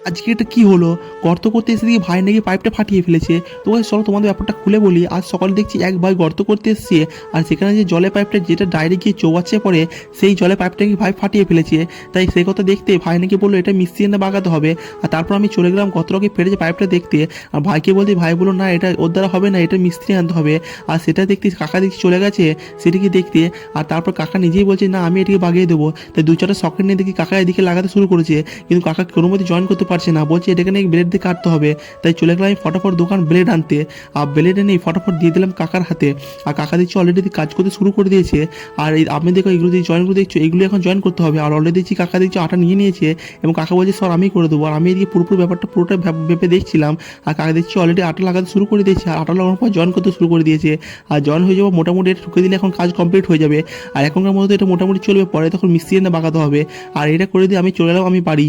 আজকে এটা কি হলো? গর্ত করতে এসে দেখি ভাই নাকি পাইপটা ফাটিয়ে ফেলেছে। তো ভাই চলো তোমাদের ব্যাপারটা খুলে বলি। আজ সকালে দেখছি এক ভাই গর্ত করতে এসছে, আর সেখানে যে জলের পাইপটা যেটা ডাইরেক্ট গিয়ে চৌবাচ্চায় পড়ে, সেই জলের পাইপটা নাকি ভাই ফাটিয়ে ফেলেছে। তাই সেই কথা দেখতে ভাই নাকি বললো এটা মিস্ত্রি এনে বাগাতে হবে। আর তারপর আমি চলে গেলাম গতটাকে ফেটেছে পাইপটা দেখতে। আর ভাইকে বলতে ভাই বললো না এটা ওর দ্বারা হবে না, এটা মিস্ত্রি আনতে হবে। আর সেটা দেখতে কাকা দেখছি চলে গেছে সেটিকে দেখতে। আর তারপর কাকা নিজেই বলছে না আমি এটিকে বাগিয়ে দেবো। তাই দু চারটা সকেট নিয়ে দেখি কাকা এদিকে লাগাতে শুরু করেছে, কিন্তু কাকা কোনো মতে জয়েন করতে পারছে না। বলছে এটাকে নাকি ব্লেড দিয়ে কাটতে হবে। তাই চলে গেলাম আমি ফটাফট দোকান ব্লেড আনতে। আর ব্লেড এনে ফটাফট দিয়ে দিলাম কাকার হাতে। আর কাকা দেখছি অলরেডি কাজ করতে শুরু করে দিয়েছে। আর এই আপনি দেখো এগুলো যে জয়েনগুলো দেখছো এগুলো এখন জয়েন করতে হবে। আর অলরেডি দেখছি কাকা দেখছি আটা নিয়ে নিয়েছে, এবং কাকা বলছে স্যার আমি করে দেবো। আর আমি এদিকে পুরোপুরি ব্যাপারটা পুরোটা ভেবে দেখছিলাম। আর কাকা দেখছি অলরেডি আটা লাগাতে শুরু করে দিয়েছে, আর আটা লাগানোর পর জয়েন করতে শুরু করে দিয়েছে। আর জয়েন হয়ে যাবো মোটামুটি এটা ঢুকে দিলে এখন কাজ কমপ্লিট হয়ে যাবে। আর এখনকার মধ্যে এটা মোটামুটি চলবে, পরে তখন মিস্ত্রি এনে বাগাতে হবে। আর এটা করে দিয়ে আমি চলে এলাম আমি বাড়ি।